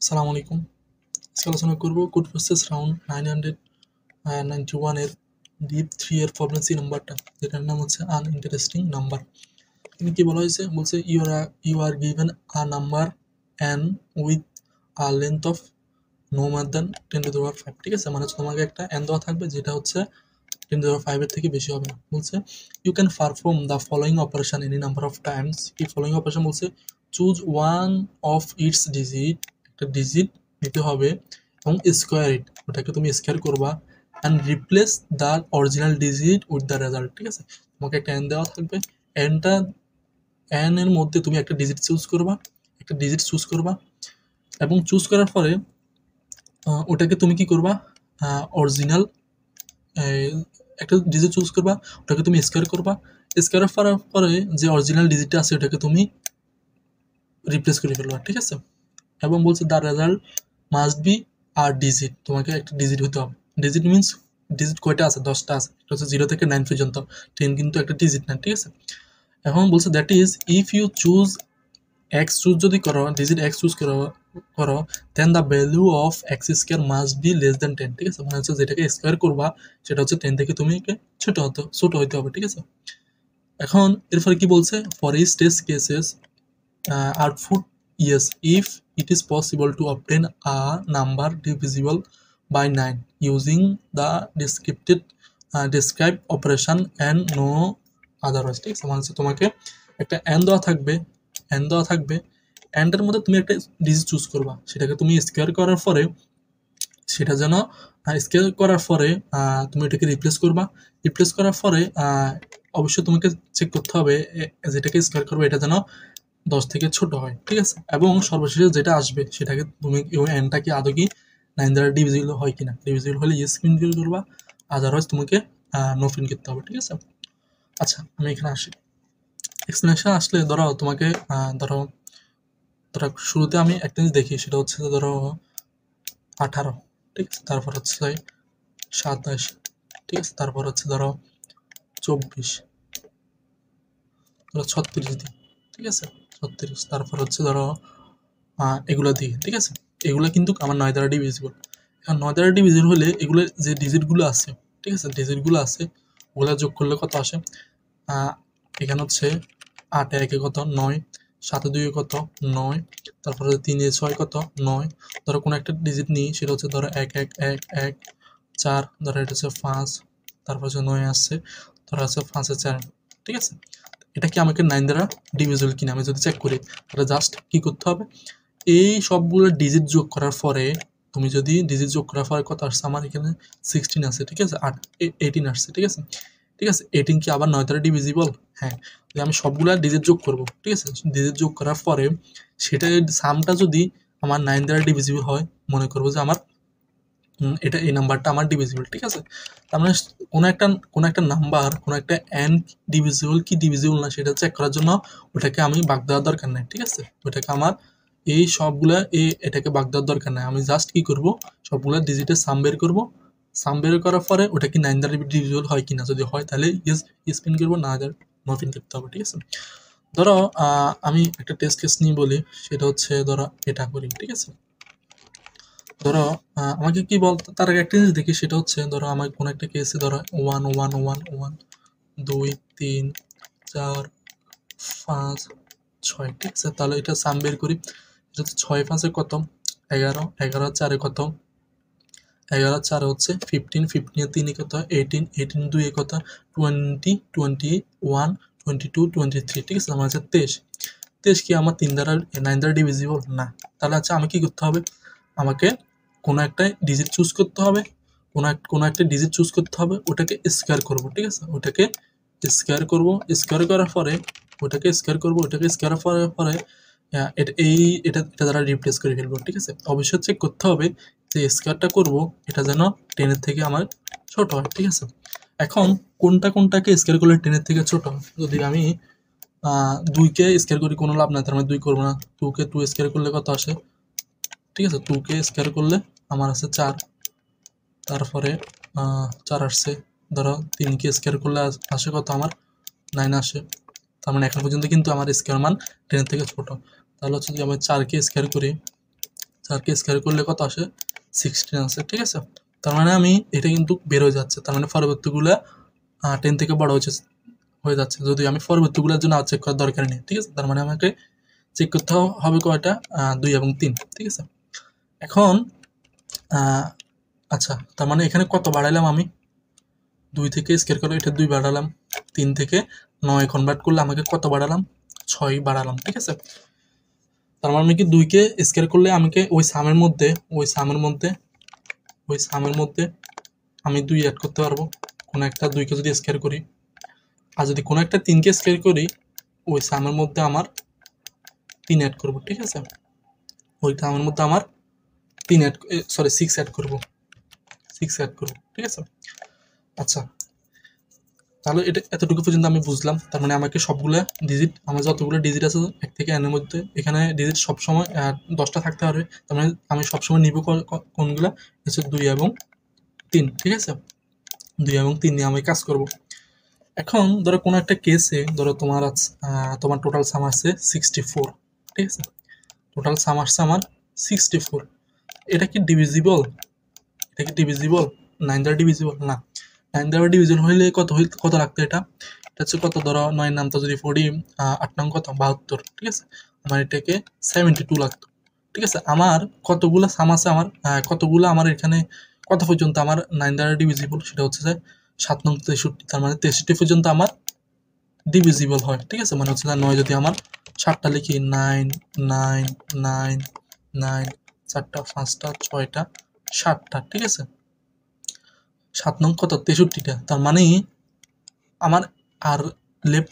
আসসালামু আলাইকুম। আজকে আলোচনা করব কোড প্রসেস রাউন্ড 991 এর ডিপ 3 এর ফ্রিকোয়েন্সি নাম্বারটা, যেটার নাম হচ্ছে আনইন্টারেস্টিং নাম্বার। এখানে কি বলা হয়েছে? বলছে you are given a number n with a length of no more than 10 to the power 5। ঠিক আছে, মানে হচ্ছে তোমাকে একটা n দেওয়া থাকবে যেটা হচ্ছে 10 টু দি পাওয়ার 5 এর থেকে বেশি হবে না। বলছে you can perform the following operation any number of times. এই ফলোইং অপারেশন বলছে choose one of its digit, একটা ডিজিট নিতে হবে এবং স্কোয়ার ইট, ওটাকে তুমি স্কোয়ার করবা and replace the original digit with the result. ঠিক আছে, তোমাকে একটা এন দেওয়া থাকবে, এনটা এন এর মধ্যে তুমি একটা ডিজিট চুজ করবা এবং চুজ করার পরে ওটাকে তুমি কি করবা, অরিজিনাল একটা ডিজিট চুজ করবা, ওটাকে তুমি স্কোয়ার করবা, স্কোয়ার করার পরে যে অরিজিনাল ডিজিটটা আছে ওটাকে তুমি রিপ্লেস করে ফেলবা। ঠিক আছে, এবং বলছে the result must be a digit, তোমাকে একটা ডিজিট হতে হবে। ডিজিট মিনস ডিজিট কয়টা আছে? 10টা আছে। এটা হচ্ছে 0 থেকে 9 পর্যন্ত। 10 কিন্তু একটা ডিজিট না। ঠিক আছে, এখন বলছে that is if you choose X, choose যদি করো, ডিজিট এক্স চুজ করো then the value of X square must be less than 10। ঠিক আছে, মানে হচ্ছে যেটাকে স্কোয়ার করবা সেটা হচ্ছে 10 থেকে তুমি ছোট হইতে হবে। ঠিক আছে, এখন এরপরে কি বলছে? For each test cases output yes if it is possible to obtain a number divisible by 9 using the described operation and no otherwise। ঠিক আছে, মানে হচ্ছে তোমাকে একটা n দেওয়া থাকবে এর মধ্যে তুমি একটা ডিজিট চুজ করবা, সেটাকে তুমি স্কোয়ার করার পরে সেটা যেন স্কোয়ার করার পরে তুমি এটাকে রিপ্লেস করার পরে অবশ্যই তোমাকে চেক করতে হবে যেটাকে স্কোয়ার করবে এটা যেন 10 থেকে ছোট হয়। ঠিক আছে, এবং সর্বশেষে যেটা আসবে সেটাকে তুমি এনটা কি আদৌ কি 9 দ্বারা ডিভিজিবল হয় কিনা, ডিভিজিবল হলে ইয়েস প্রিন্ট করবা, আদারওয়াইজ তোমাকে নো প্রিন্ট করতে হবে। ঠিক আছে, আচ্ছা আমি এখানে আসি। এক্সপ্লেনেশন আসলে ধরো তোমাকে ধরো শুরুতে আমি একটা জিনিস দেখি, সেটা হচ্ছে ধরো 18। ঠিক আছে, তারপর হচ্ছে 27। ঠিক আছে, তারপর হচ্ছে ধরো 24, ধরো 36 দিই। ঠিক আছে, 36, তারপর হচ্ছে ধরো এগুলো দিই। ঠিক আছে, এগুলো কিন্তু আমার 9 দ্বারা ডিভিজিবল। এখন 9 দ্বারা ডিভিজিবল হলে এগুলো যে ডিজিটগুলো আছে, ঠিক আছে, ডিজিটগুলো আছে ওগুলো যোগ করলে কত আসে? এখানে হচ্ছে 8 এ 1 কত? 9, 7 এ 2 কত? 9, তারপরে 3 এ 6 কত? 9। ধরো কোনো একটা ডিজিট নিই, সেটা হচ্ছে ধরো 1 1 1 1 4, ধরো এটা হচ্ছে 5, তারপর হচ্ছে 9 আসছে, ধরো আছে 5 এ 4। ঠিক আছে, এটা কি আমাকে 9 দ্বারা ডিভিজিবল কিনা আমি যদি চেক করি, তাহলে জাস্ট কি করতে হবে? এই সবগুলো ডিজিট যোগ করার পরে তুমি যদি ডিজিট যোগ করার পরে কত আসছে? আমার এখানে 16 আছে। ঠিক আছে, 18 আসছে। ঠিক আছে, 18 কি আবার 9 দ্বারা ডিভিজিবল? হ্যাঁ, আমি সবগুলা ডিজিট যোগ করব। ঠিক আছে, ডিজিট যোগ করার পরে সেটা সামটা যদি আমার 9 দ্বারা ডিভিজিবল হয়, মনে করবো যে আমার এটা এই নাম্বারটা আমার ডিভিজিবল। ঠিক আছে, তার মানে কোনো একটা নাম্বার, কোনো একটা এন ডিভিজিবল কি ডিভিজিবল না সেটা চেক করার জন্য ওটাকে আমি ভাগ দেওয়ার দরকার নাই। ঠিক আছে, ওটাকে আমার এই সবগুলা এটাকে ভাগ দেওয়ার দরকার নাই। আমি জাস্ট কি করব, সবগুলা ডিজিটের সাম বের করব। সাম বের করার পরে ওটা কি 9 দ্বারা ডিভিজিবল হয় কিনা, যদি হয় তাহলে ইয়েস প্রিন্ট করবো, না নো প্রিন্ট করতে হবে। ঠিক আছে, ধরো আমি একটা টেস্ট কেস নিয়ে বলি, সেটা হচ্ছে ধরো এটা করি। ঠিক আছে, ধরো আমাকে কি বলতো, তার আগে একটা জিনিস দেখি, সেটা হচ্ছে ধরো আমার কোনো একটা কেসে ধরো 1 1 1 1 2 3 4 5 6। ঠিক আছে, তাহলে এটা সাম বের করি। এটা হচ্ছে 6 5 কত? 11, 11 4 কত? 11 4 হচ্ছে 15, 15 3 কত? 18, 18 2 কত? 20, 21, 22, 23। ঠিক আছে, আমার হচ্ছে 23। 23 কি আমার 3 দ্বারা 9 দ্বারা ডিভিজিবল না? তাহলে হচ্ছে আমি কি করতে হবে? আমাকে কোনো একটা ডিজিট চুজ করতে হবে, কোনো একটা ডিজিট চুজ করতে হবে, ওটাকে স্কোয়ার করব। ঠিক আছে, ওটাকে স্কোয়ার করব, স্কোয়ার করার পরে ওটাকে স্কোয়ার করব, ওটাকে স্কোয়ার করার পরে এটা দ্বারা রিপ্লেস করে ফেলবো। ঠিক আছে, অবশ্যই চেক করতে হবে যে স্কোয়ারটা করব এটা যেন 10 থেকে আমার ছোট হয়। ঠিক আছে, এখন কোনটাকে স্কোয়ার করলে 10 থেকে ছোট হয়? যদি আমি 2কে স্কোয়ার করি, কোনো লাভ নাই, তার মানে 2 করবো না। 2কে 2 স্কোয়ার করলে কত আসে? ঠিক আছে, 2কে স্কোয়ার করলে আমার আছে 4, তারপরে 4 আসছে। ধরো 3কে স্কোয়ার করলে আসে কত? আমার 9 আসে। তার মানে এখন পর্যন্ত কিন্তু আমার স্কোয়ার মান 10 থেকে ছোট। তাহলে হচ্ছে যদি আমি 4কে স্কোয়ার করি, 4কে স্কোয়ার করলে কত আসে 16 আসে, ঠিক আছে। তার মানে আমি এটা কিন্তু বের হয়ে যাচ্ছে, তার মানে পরবর্তীগুলো 10 থেকে বড় হয়ে যাচ্ছে, যদি আমি পরবর্তীগুলোর জন্য আর চেক করার দরকার নেই, ঠিক আছে। তার মানে আমাকে চেক করতে হবে কয়টা, 2 এবং 3, ঠিক আছে। এখন আচ্ছা, তার মানে এখানে কত বাড়াইলাম আমি, 2 থেকে স্কোয়ার করে এটা 2 বাড়ালাম, 3 থেকে 9 কনভার্ট করলে আমাকে কত বাড়ালাম, 6 বাড়ালাম, ঠিক আছে। তার মানে কি 2কে স্কোয়ার করলে আমাকে ওই সামের মধ্যে আমি 2 অ্যাড করতে পারবো, কোনো একটা 2কে যদি স্কোয়ার করি, আর যদি কোনো একটা 3কে স্কোয়ার করি ওই সামের মধ্যে আমার 3 অ্যাড করবো, ঠিক আছে। ওই সামের মধ্যে আমার 6 অ্যাড করবো, ঠিক আছে। আচ্ছা, তাহলে এটা এতটুকু পর্যন্ত আমি বুঝলাম। তার মানে আমাকে সবগুলো ডিজিট, আমার যতগুলো ডিজিট আছে 1 থেকে n এর মধ্যে, এখানে ডিজিট সবসময় 10টা থাকতে পারবে। তার মানে আমি সবসময় নিব কোনগুলা, হচ্ছে 2 এবং 3, ঠিক আছে। 2 এবং 3 নিয়ে আমি কাজ করব। এখন ধরো কোনো একটা কেসে ধরো তোমার টোটাল সাম আছে 64, ঠিক আছে। টোটাল সাম আসছে আমার 64। এটা কি ডিভিজিবল? 9 দ্বারা ডিভিজিবল না। 9 দ্বারা ডিভিজিবল হইলে কত লাগতো, এটা হচ্ছে কত, ধরো 9 নামটা যদি 40, 8 নাম কত 72, ঠিক আছে। আমার এটাকে 72 লাগতো, ঠিক আছে। আমার কতগুলো সাম আছে, কতগুলো আমার এখানে কত পর্যন্ত আমার 9 দ্বারা ডিভিজিবল, সেটা হচ্ছে যে 7 নং 63, তার মানে 63 পর্যন্ত আমার ডিভিজিবল হয়, ঠিক আছে। মানে হচ্ছে 9 যদি আমার 7টা লিখি, 9 9 9 9, 4টা 5টা 6টা 7টা, ঠিক আছে। 7 নং কত 63টা, তার মানে আমার আর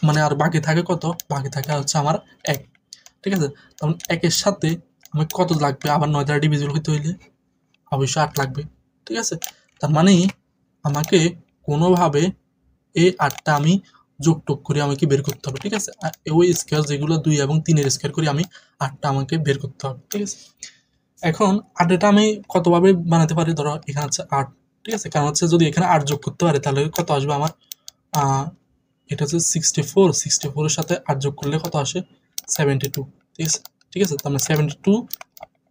মানে আর বাকি থাকে কত, বাকি থাকে হচ্ছে আমার 1, ঠিক আছে। তখন 1-এর সাথে আমি কত লাগবে, আবার 9 দ্বারা ডিভিজিবল হইতে হইলে অবশ্যই 8 লাগবে, ঠিক আছে। তার মানে আমাকে কোনোভাবে এই 8টা আমি যোগ টোগ করে আমাকে বের করতে হবে, ঠিক আছে। ওই স্কোয়ার যেগুলো 2 এবং 3-এর স্কোয়ার করে আমি 8টা আমাকে বের করতে হবে, ঠিক আছে। এখন 8টা আমি কতভাবে বানাতে পারি, ধরো এখানে হচ্ছে 8, ঠিক আছে। কারণ হচ্ছে যদি এখানে 8 যোগ করতে পারে তাহলে কত আসবে আমার, এটা হচ্ছে 64 এর সাথে 8 যোগ করলে কত আসে 72, ঠিক আছে, ঠিক আছে। তার মানে 72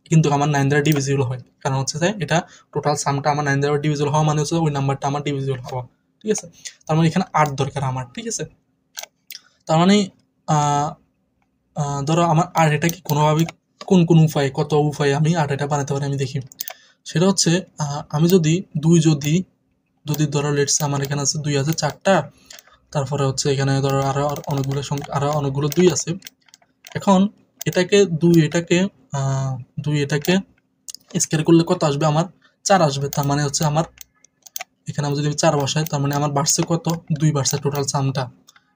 কিন্তু আমার 9 দ্বারা ডিভিজিবল হয়, কারণ হচ্ছে যে এটা টোটাল সামটা আমার 9 দ্বারা ডিভিজিবল হওয়া মানে হচ্ছে ওই নাম্বারটা আমার ডিভিজিবল হওয়া, ঠিক আছে। তার মানে এখানে 8 দরকার আমার, ঠিক আছে। তার মানে ধরো আমার এটা কি কোনোভাবে কোন উপায়ে, কত উপায়ে আমি এটা বানাতে পারি আমি দেখি। সেটা হচ্ছে আমি যদি ধরো লেটস আমার এখানে আছে 2 আছে 4টা, তারপরে হচ্ছে এখানে ধরো আরো অনেকগুলো 2 আছে। এখন এটাকে 2 এটাকে স্কোয়ার করলে কত আসবে, আমার 4 আসবে। তার মানে হচ্ছে আমার এখানে আমি যদি 4 বসাই, তার মানে আমার বাড়ছে কত, 2 বাড়ছে টোটাল সামটা,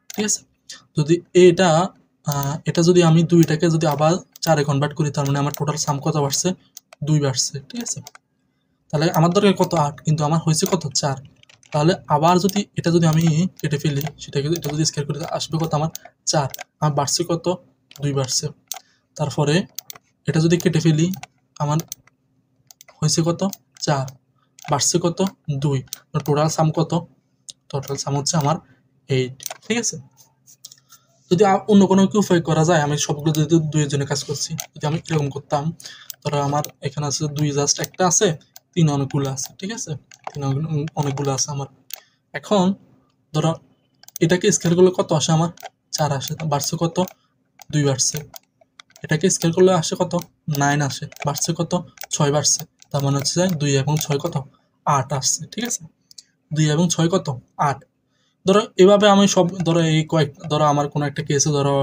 ঠিক আছে। যদি এটা যদি আমি 2টাকে যদি আবার 4-এ কনভার্ট করি, তার মানে আমার টোটাল সাম কত বাড়ছে, 2 বাড়ছে, ঠিক আছে। তাহলে আমার দরকার কত 8, কিন্তু আমার হয়েছে কত 4। তাহলে আবার যদি এটা যদি আমি কেটে ফেলি, এটা যদি স্কোয়ার করি আসবে কত আমার 4, আমার বাড়ছে কত 2 বাড়ছে। তারপরে এটা যদি কেটে ফেলি আমার হয়েছে কত 4, বাড়ছে কত 2, টোটাল সাম কত, টোটাল সাম হচ্ছে আমার 8, ঠিক আছে। যদি অন্য কোনো উপায় করা যায়, আমি সবগুলো যদি 2 এর জন্য কাজ করছি, যদি আমি এরকম করতাম, ধরো আমার এখানে আছে 2 জাস্ট একটা আছে, 3 অনেকগুলো আছে, ঠিক আছে। 3 অনেকগুলো আছে আমার। এখন ধরো এটাকে স্কেল করলে কত আসে, আমার 4 আসে, বাড়ছে কত 2 বাড়ছে। এটাকে স্কেল করলে আসে কত 9 আসে, বাড়ছে কত 6 বাড়ছে। তার মানে হচ্ছে 2 এবং 6 কত 8 আসছে, ঠিক আছে। 2 এবং 6 কত 8। ধরো এভাবে আমি সব, ধরো ধরো আমার কোনো একটা কেসে ধরো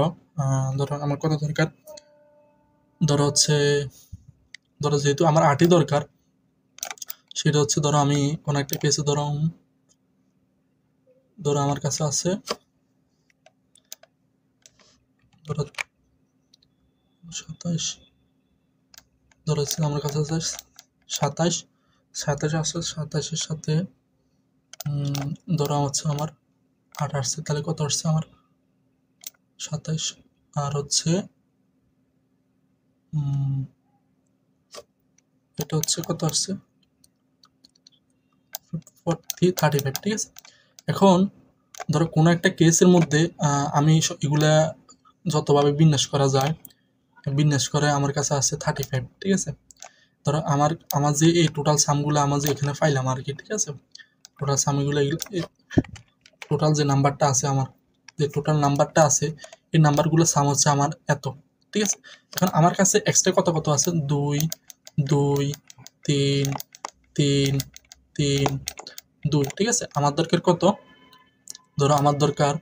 আমার কত দরকার, ধরো যেহেতু আমার 8ই দরকার, সেটা হচ্ছে ধরো আমি কোনো একটা কেসে ধরো আমার কাছে আছে, ধরো 27, ধরো হচ্ছে আমার কাছে আছে 27 আছে, 27-এর সাথে ধরো হচ্ছে আমার 8 আসছে, তাহলে কত আসছে আমার 27, আর হচ্ছে এটা হচ্ছে কত আসছে 35, ঠিক আছে। এখন ধরো কোনো একটা কেসের মধ্যে আমি এগুলা যতভাবে বিন্যাস করা যায়, বিন্যাস করে আমার কাছে আছে 35, ঠিক আছে। ধরো আমার আমার যে এই টোটাল সামগুলো আমার যে এখানে পাইলাম আর কি, ঠিক আছে, টোটাল সামগুলো টোটাল যে নাম্বারটা আছে আমার, যে টোটাল নাম্বারটা আছে এই নাম্বারগুলো সাম হচ্ছে আমার এত, ঠিক আছে। এখন আমার কাছে এক্সট্রা কত কত আছে, 2 2 3 3 3 2, ঠিক আছে। আমার দরকার কত, ধরো আমার দরকার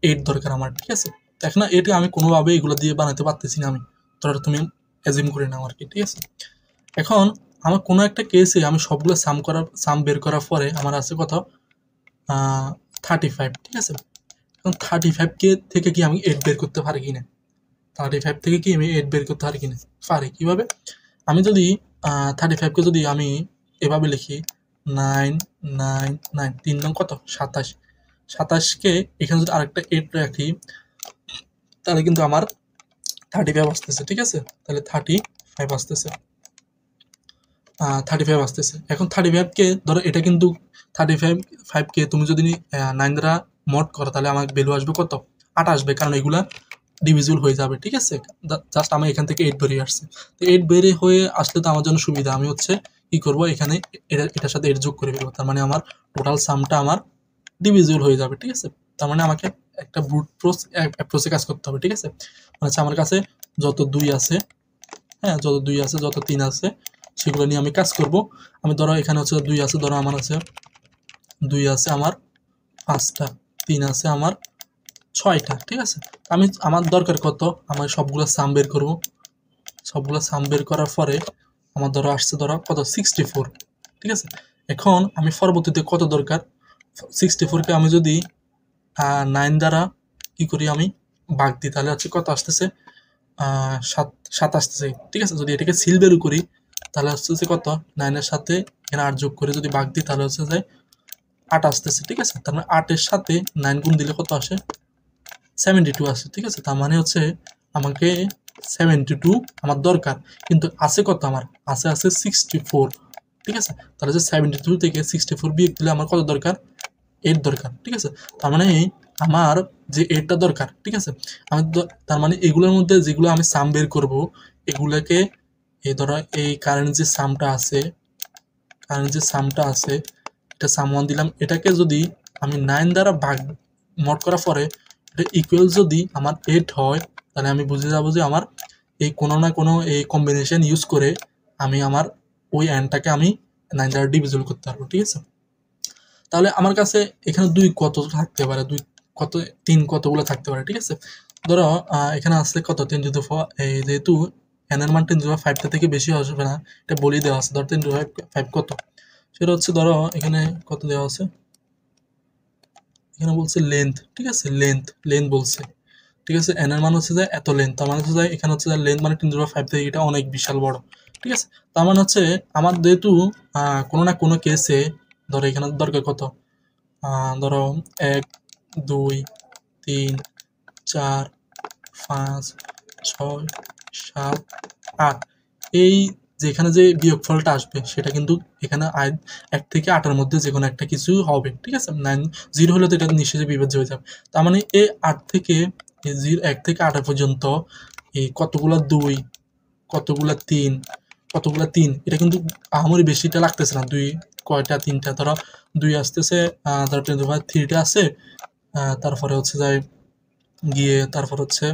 8 দরকার আমার, ঠিক আছে। এখন এটা আমি কোনোভাবে এগুলো দিয়ে বানাতে পারতেছি না আমি, ধরো তুমি অ্যাজিউম করে নাও আর কি, ঠিক আছে। এখন আমার কোনো একটা কেসে আমি সবগুলো সাম বের করার পরে আমার আছে কত, 35, ঠিক আছে। এখন 35 থেকে কি আমি 8 বের করতে পারি কিনা, 35 থেকে কি আমি 8 বের করতে পারি কিনা, পারি। কিভাবে, আমি যদি 35কে যদি আমি এভাবে লিখি 9 9 9, 3 নং কত 27, 27কে এখানে যদি আরেকটা 8 রাখি তাহলে কিন্তু আমার 35 আসতেছে, ঠিক আছে। তাহলে 35 আসতেছে, 35 আসতেছে। এখন 35কে ধরো এটা কিন্তু 35কে তুমি যদি 9 দ্বারা মড করো তাহলে আমার ভ্যালু আসবে কত, 8 আসবে, কারণ এগুলা ডিভিজিবল হয়ে যাবে, ঠিক আছে। জাস্ট আমার এখান থেকে 8 বেরিয়ে আসছে, তো 8 বেরিয়ে হয়ে আসলে তো আমার জন্য সুবিধা, আমি হচ্ছে কি করব, এখানে এটার সাথে 8 যোগ করে ফেলবো, তার মানে আমার টোটাল সামটা আমার ডিভিজিবল হয়ে যাবে, ঠিক আছে। তার মানে আমাকে একটা ব্রুট ফোর্স অ্যাপ্রোচে কাজ করতে হবে, ঠিক আছে। মানে হচ্ছে আমার কাছে যত 2 আছে, হ্যাঁ যত 2 আছে, যত 3 আছে, সেগুলো নিয়ে আমি কাজ করব। আমি ধরো এখানে হচ্ছে 2 আছে, ধরো আমার আছে 2 আছে আমার 5টা, 3 আছে আমার 6টা, ঠিক আছে। আমি আমার দরকার কত, আমার সবগুলো সাম বের করবো, সবগুলো সাম বের করার পরে আমার ধরো আসছে ধরো কত 64, ঠিক আছে। এখন আমি পরবর্তীতে কত দরকার, 64কে আমি যদি 9 দ্বারা কি করি আমি ভাগ দিই তাহলে হচ্ছে কত আসতেছে, 7 আসতেছে, ঠিক আছে। যদি এটাকে সিল বের করি তাহলে হচ্ছে কত, 9-এর সাথে এখানে 8 যোগ করে যদি ভাগ দিই তাহলে হচ্ছে যে 8 আসতেছে, ঠিক আছে। তার মানে 8-এর সাথে 9 গুণ দিলে কত আসে, 72 আসে, ঠিক আছে। তার মানে হচ্ছে আমাকে 72 আমার দরকার, কিন্তু আছে কত, আমার আছে 64, ঠিক আছে। তাহলে যে 72 থেকে 64 বিয়োগ দিলে আমার কত দরকার, 8 দরকার, ঠিক আছে। তার মানে আমার যে 8টা দরকার, ঠিক আছে। আমি তার মানে এগুলোর মধ্যে যেগুলো আমি সাম বের করব এগুলোকে এই ধরো এই কারেন্ট যে সামটা আছে, এটা সাম 1 দিলাম, এটাকে যদি আমি 9 দ্বারা ভাগ মড করার পরে এটা ইকুয়াল যদি আমার 8 হয় তাহলে আমি বুঝে যাবো যে আমার এই কোনো না কোনো এই কম্বিনেশন ইউজ করে আমি আমার ওই অ্যান্ডটাকে আমি 9 দ্বারা ডিভিজিবল করতে পারবো, ঠিক আছে। তাহলে আমার কাছে এখানে 2 কত থাকতে পারে, 2 কত 3 কতগুলো থাকতে পারে, ঠিক আছে। ধরো এখানে আসলে কত 10 টু দি পাওয়ার, এই যেহেতু n এর মান 10 টু দি পাওয়ার 5টা থেকে বেশি আসবে না, এটা বলে দেওয়া আছে। ধরো 10 টু দি পাওয়ার 5 কত, সেটা হচ্ছে ধরো এখানে কত দেওয়া আছে, এখানে বলছে লেন্থ, ঠিক আছে, লেন্থ বলছে, ঠিক আছে। n এর মান হচ্ছে যে এত লেন্থ, তার মানে হচ্ছে যে এখানে হচ্ছে যে লেন্থ মানে 10 টু দি পাওয়ার 5 থেকে এটা অনেক বিশাল বড়, ঠিক আছে। তার মানে হচ্ছে আমার যেহেতু কোনো না কোনো কেসে ধরো এখানে দরকার কত, ধরো 1 2 3 4 5 6 7 8, এই যেখানে যে বিয়োগফলটা আসবে সেটা কিন্তু এখানে 1 থেকে 8-এর মধ্যে যে কোনো একটা কিছু হবে, ঠিক আছে। 9 0 হলে তো এটা নিশ্চয়ই বিভাজ্য হয়ে যাবে। তার মানে এই 8 থেকে 1 থেকে 8 পর্যন্ত এই কতগুলা 2 কতগুলা 3 এটা কিন্তু আহামরি বেশিটা লাগতেছে না, 2 কয়টা 3টা, ধরো 2 আসতেছে, ধরো 10 টু দি পাওয়ার 3টা আছে, তারপরে হচ্ছে যায় গিয়ে তারপর হচ্ছে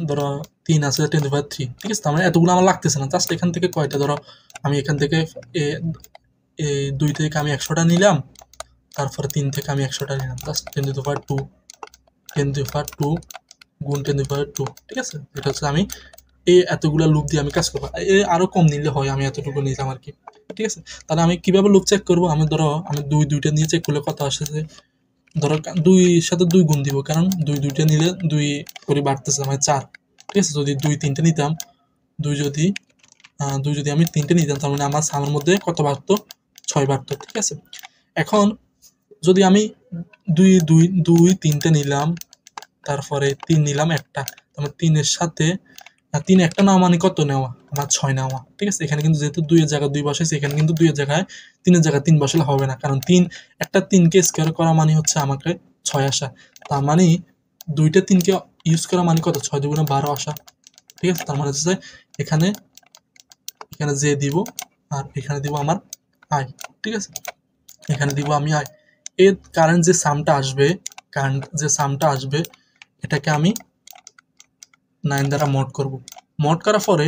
ধরো 3 আছে 10 টু দি পাওয়ার 3, ঠিক আছে। তার মানে এতগুলো আমার লাগতেছে না, জাস্ট এখান থেকে কয়টা, ধরো আমি এখান থেকে এই 2 থেকে আমি 100টা নিলাম, তারপরে 3 থেকে আমি 100টা নিলাম, just 10 to the power 2 10 to the power 2 গুণ 10 টু দি পাওয়ার 2, ঠিক আছে। এটা হচ্ছে আমি এই এতগুলা লুপ দিয়ে আমি কাজ করবো, আরো কম নিলে হয়, আমি এতটুকু নিলাম আর কি, ঠিক আছে। তাহলে আমি কিভাবে লুপ চেক করবো, আমি ধরো আমি 2টা নিয়ে চেক করলে কত আসছে, ধরো 2-এর সাথে 2 গুণ দিব, কারণ 2টা নিলে 2 করে বাড়তেছে মানে 4, ঠিক আছে। যদি 2 3টে নিতাম, 2 যদি 2 যদি আমি 3টে নিতাম তার মানে আমার সামের মধ্যে কত বাড়তো, 6 বাড়তো, ঠিক আছে। এখন যদি আমি 2 3টে নিলাম, তারপরে 3 নিলাম একটা, তারপর 3-এর সাথে 3 একটা নেওয়া মানে কত নেওয়া, আমার 6 নেওয়া, ঠিক আছে। এখানে কিন্তু যেহেতু 2-এর জায়গায় 2 বসাইছি, এখানে কিন্তু 2-এর জায়গায় 3-এর জায়গায় 3 বসালে হবে না, কারণ একটা 3কে স্কোয়ার করা মানে হচ্ছে আমাকে 6 আসা, তার মানে 2টা 3কে ইউজ করা মানে কত, 6 2 12 আসা, ঠিক আছে। তার মানে হচ্ছে এখানে যে দিব আর এখানে দিব আমার আই, ঠিক আছে, এখানে দিব আমি আই। এর কারেন্ট যে সামটা আসবে এটাকে আমি 9 দ্বারা মড করব। মড করার পরে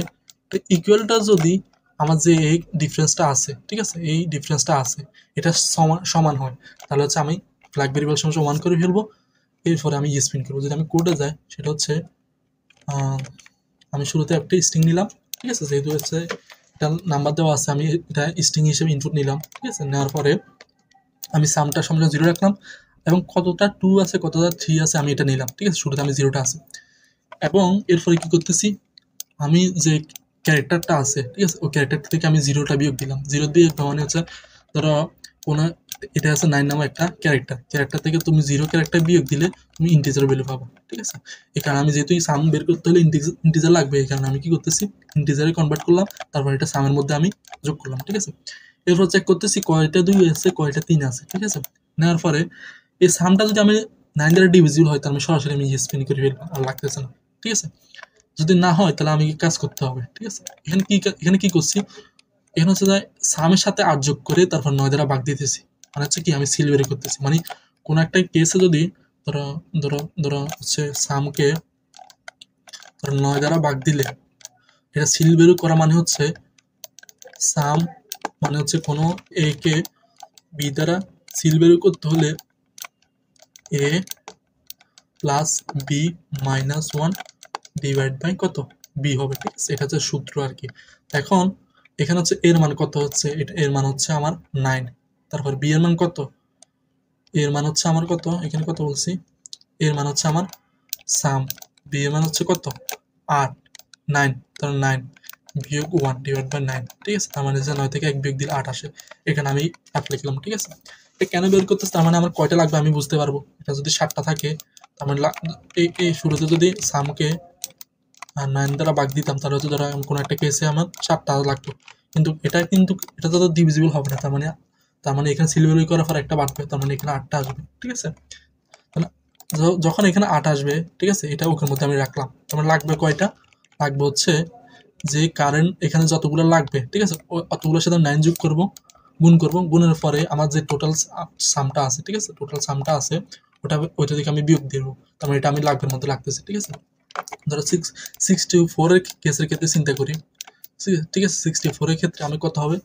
ইকুয়ালটা যদি আমার যে এই ডিফারেন্সটা আছে, ঠিক আছে, এই ডিফারেন্সটা আছে এটা সমান হয়, তাহলে হচ্ছে আমি ফ্ল্যাগ ভেরিয়েবল সমস্যা 1 করে ফেলবো। এরপরে আমি ইয়েস প্রিন্ট করবো। যদি আমি কোডে যাই সেটা হচ্ছে আমি শুরুতে একটা স্ট্রিং নিলাম, ঠিক আছে, যেহেতু হচ্ছে এটা নাম্বার দেওয়া আছে আমি এটা স্ট্রিং হিসেবে ইনপুট নিলাম, ঠিক আছে। নেওয়ার পরে আমি সামটার সামনে 0 রাখলাম এবং কতটা 2 আছে কতটা 3 আছে আমি এটা নিলাম, ঠিক আছে, শুরুতে আমি 0টা আছে। এবং এরপরে কি করতেছি, আমি যে ক্যারেক্টারটা আছে, ঠিক আছে, ওই ক্যারেক্টার থেকে আমি 0টা বিয়োগ দিলাম। 0 বিয়োগ মানে হচ্ছে ধরো কোনো এটা আছে 9 নামে একটা ক্যারেক্টার থেকে তুমি 0 ক্যারেক্টার বিয়োগ দিলে তুমি ইন্টিজার ভ্যালু পাবো, ঠিক আছে। এই কারণে আমি যেহেতু সাম বের করতে হলে ইন্টিজার লাগবে, এই কারণে আমি কি করতেছি ইন্টিজারে কনভার্ট করলাম, তারপর এটা সামের মধ্যে আমি যোগ করলাম, ঠিক আছে। এরপর চেক করতেছি কয়টা 2 আছে কয়টা 3 আছে, ঠিক আছে। নেওয়ার পরে এই সামটা যদি আমি 9 দ্বারা ডিভিজিবল হয় তাহলে আমি সরাসরি আমি স্পিন করে ফেলবো, আর লাগতেছে না, ঠিক আছে। যদি না হয় তাহলে আমি কাজ করতে হবে, ঠিক আছে। এখানে কি করছি, এখানে হচ্ছে যে সামের সাথে 8 যোগ করে তারপর 9 দ্বারা ভাগ দিতেছি, মানে হচ্ছে কি আমি সিল বের করতেছি। মানে কোনো একটা কেসে যদি ধরো ধরো ধরো হচ্ছে সামকে ধরো 9 দ্বারা ভাগ দিলে এটা সিল বের করা মানে হচ্ছে সাম মানে হচ্ছে কোনো এ কে বি দ্বারা সিল বের করতে হলে A plus B minus 1 divide by কত বি হবে, ঠিক আছে। এটা হচ্ছে সূত্র আর কি। এখন এখানে হচ্ছে এর মান কত হচ্ছে, এটা এর মান হচ্ছে আমার 9, তারপর বি এর মান কত, এর মান হচ্ছে আমার কত, এখানে কত বলছি, এর মান হচ্ছে আমার সাম, বি এর মান হচ্ছে কত 8, 9, তার 9 বিয়োগ 1 ডিভাইড বাই 9, ঠিক আছে। তার মানে যে 9 থেকে 1 বিয়োগ দিলে 8 আসে, এখানে আমি 8 লিখলাম, ঠিক আছে। এটা কেন বের করতেছে, তার মানে আমার কয়টা লাগবে আমি বুঝতে পারবো। এটা যদি 7টা থাকে তার মানে এই শুরুতে যদি সামকে আর 9 দ্বারা ভাগ দিতাম তাহলে হচ্ছে ধরো কোনো একটা কেসে আমার 7টা লাগতো, কিন্তু এটা তো ডিভিজিবল হবে না, তার মানে এখানে সিলভারি করার পর একটা বাড়বে, তার মানে এখানে 8টা আসবে, ঠিক আছে। তাহলে যখন এখানে 8 আসবে, ঠিক আছে, এটা ওখানের মধ্যে আমি রাখলাম। তার মানে লাগবে কয়টা, লাগবে হচ্ছে যে কারেন্ট এখানে যতগুলো লাগবে, ঠিক আছে, অতগুলোর সাথে 9 যোগ করব, গুণের পরে আমার যে টোটাল সামটা আছে, ঠিক আছে, টোটাল সামটা আছে ওইটা থেকে আমি বিয়োগ দেবো, তার মানে এটা আমি লাগবের মধ্যে লাগতেছে, ঠিক আছে। ধরো 64 এর কেসের ক্ষেত্রে চিন্তা করি, ঠিক আছে, 64 এর ক্ষেত্রে আমি কত হবে,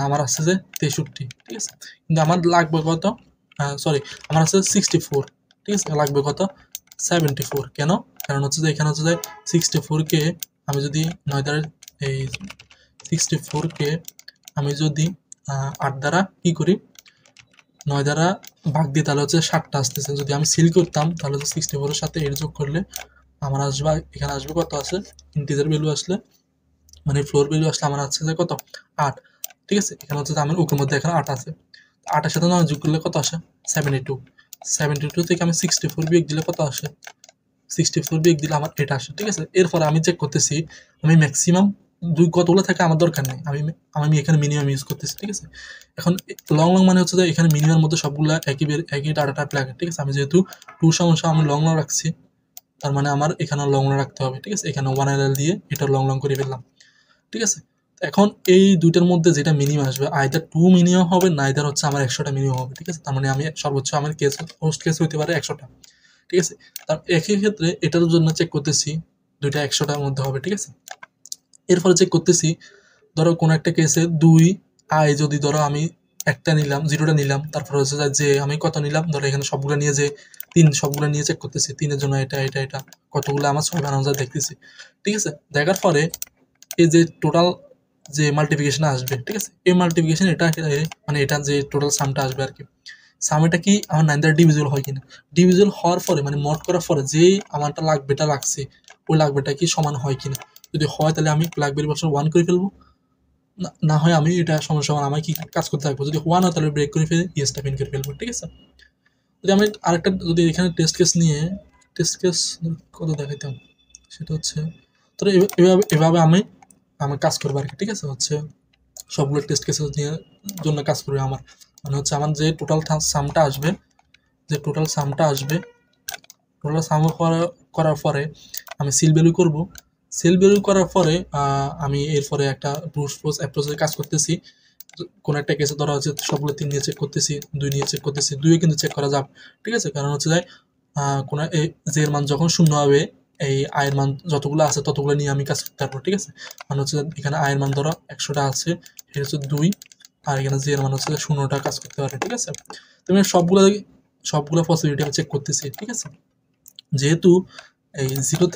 আমার আসছে যে 63, ঠিক আছে, কিন্তু আমার লাগবে কত, সরি আমার আছে 64, ঠিক আছে, লাগবে কত 74। কেন, কারণ হচ্ছে যে এখানে হচ্ছে যে 64 কে আমি যদি 9 দ্বারা এই 64 কে আমি যদি 8 দ্বারা কি করি 9 দ্বারা ভাগ দিই তাহলে হচ্ছে 7টা আসতেছে। যদি আমি সিল করতাম তাহলে হচ্ছে 64 এর সাথে এর যোগ করলে আমার আসবে, এখানে আসবে কত আছে ইন্টিজার ভ্যালু আসলে, মানে ফ্লোর ভ্যালু আসলে আমার আছে যে কত 8, ঠিক আছে। এখানে হচ্ছে আমার ওকের মধ্যে এখানে 8 আছে, 8 এর সাথে 9 যোগ করলে কত আসে 72 থেকে আমি 64 বিয়োগ দিলে কত আসে 64 বিয়োগ দিলে আমার এটা আসে, ঠিক আছে। এরপরে আমি চেক করতেছি আমি ম্যাক্সিমাম কতগুলো থাকে আমার দরকার নেই, আমি এখানে মিনিমাম ইউজ করতেছি, ঠিক আছে। এখন লং মানে হচ্ছে যে এখানে মিনিমামের মধ্যে সবগুলো একই ডাটা টাইপ লাগে, ঠিক আছে। আমি যেহেতু 2 সমস্যা আমি লং রাখছি, তার মানে আমার এখানে লং রাখতে হবে, ঠিক আছে। এখানে 1ll দিয়ে এটা লং করে ফেললাম, ঠিক আছে। এখন এই দুইটার মধ্যে যেটা মিনিমাম আসবে আইদার 2 মিনিমাম হবে না আইদার হচ্ছে আমার 100টা মিনিমাম হবে, ঠিক আছে। তার মানে আমি সর্বোচ্চ আমার হোস্ট কেস হইতে পারে 100টা, ঠিক আছে। তার একই ক্ষেত্রে এটার জন্য চেক করতেছি দুইটা 100টার মধ্যে হবে, ঠিক আছে। এরপরে চেক করতেছি ধরো কোনো একটা কেসে 2 যদি ধরো আমি একটা নিলাম 0টা নিলাম, তারপর হচ্ছে যে আমি কত নিলাম ধরো এখানে সবগুলো নিয়ে যে 3 সবগুলো নিয়ে চেক করতেছি 3-এর জন্য এটা কতগুলো আমার 6 বানানো যায় দেখতেছি, ঠিক আছে। দেখার পরে এই যে টোটাল যে মাল্টিপ্লিকেশন আসবে, ঠিক আছে, এই মাল্টিপ্লিকেশন এটা মানে এটা যে টোটাল সামটা আসবে আর কি, সাম এটা কি আমার 9 দ্বারা ডিভিজিবল হয় কিনা, ডিভিজিবল হওয়ার পরে মানে মড করার পরে যে আমারটা লাগবেটা লাগছে ওই লাগবেটা কি সমান হয় কিনা, যদি হয় তাহলে আমি লাগবের বছর 1 করে ফেলবো, না হয় আমি এটা সমস্যা আমার কি কাজ করতে থাকবো, যদি 1 হয় তাহলে ব্রেক করে ফেলে ইয়েসটা পিন করে ফেলবো, ঠিক আছে। যদি আমি আরেকটা যদি এখানে টেস্ট কেস কত দেখাইতাম সেটা হচ্ছে তো এভাবে আমি কাজ করবো আর কি, ঠিক আছে। হচ্ছে সবগুলো টেস্ট কেসের নিয়ে জন্য কাজ করবে আমার, মানে হচ্ছে আমার যে টোটাল সামটা আসবে টোটাল সাম করার পরে আমি সিল ভ্যালু করব, সেল বের করার পরে আমি এরপরে একটা ব্রুট ফোর্স অ্যাপ্রোচে কাজ করতেছি। কোনো একটা কেসে ধরা হচ্ছে সবগুলো 3 নিয়ে চেক করতেছি, 2 নিয়ে চেক করতেছি, 2 এ কিন্তু চেক করা যাবে। ঠিক আছে? কারণ হচ্ছে যে কোনো জের মান যখন শূন্য হবে, এই আয়ের মান যতগুলো আছে ততগুলো নিয়ে আমি কাজ করতে পারবো। ঠিক আছে? মানে হচ্ছে যে এখানে আয়ের মান ধরো 100টা আছে, এটা হচ্ছে 2, আর এখানে জের মান হচ্ছে 0টা কাজ করতে পারে। ঠিক আছে? তুমি সবগুলো পসিবিলিটি আমি চেক করতেছি। ঠিক আছে? যেহেতু এই জিরো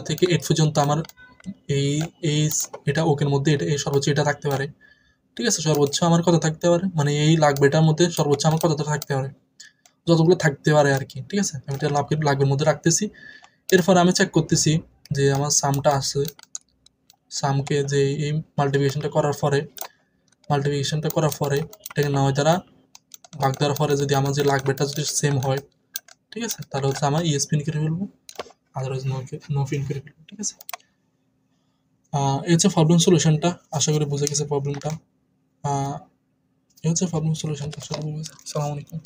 থেকে 8 পর্যন্ত আমার এই এই এটা ওকের মধ্যে এটা এই সর্বোচ্চ এটা থাকতে পারে। ঠিক আছে? সর্বোচ্চ আমার কত থাকতে পারে, মানে এই লাগবেটার মধ্যে সর্বোচ্চ আমার কতটা থাকতে পারে, যতগুলো থাকতে পারে আর কি। ঠিক আছে? আমি এটা লাগবের মধ্যে রাখতেছি। এরপর আমি চেক করতেছি যে আমার সামটা আছে, সামকে যে এই মাল্টিপ্লিকেশনটা করার পরে এটাকে 9 দ্বারা ভাগ দেওয়ার পরে যদি আমার যে লাগবেটা যদি সেম হয়, ঠিক আছে, তাহলে হচ্ছে আমার ইএস পিন করে ফেলবো, আদারওয়াইজ নো পিন করে ফেলবো। ঠিক আছে? এই হচ্ছে প্রবলেম সলিউশনটা। আশা করি বুঝে গেছে প্রবলেমটা। এই হচ্ছে প্রবলেম সলিউশনটা। আশা করি বুঝে গেছে। আসসালামু আলাইকুম।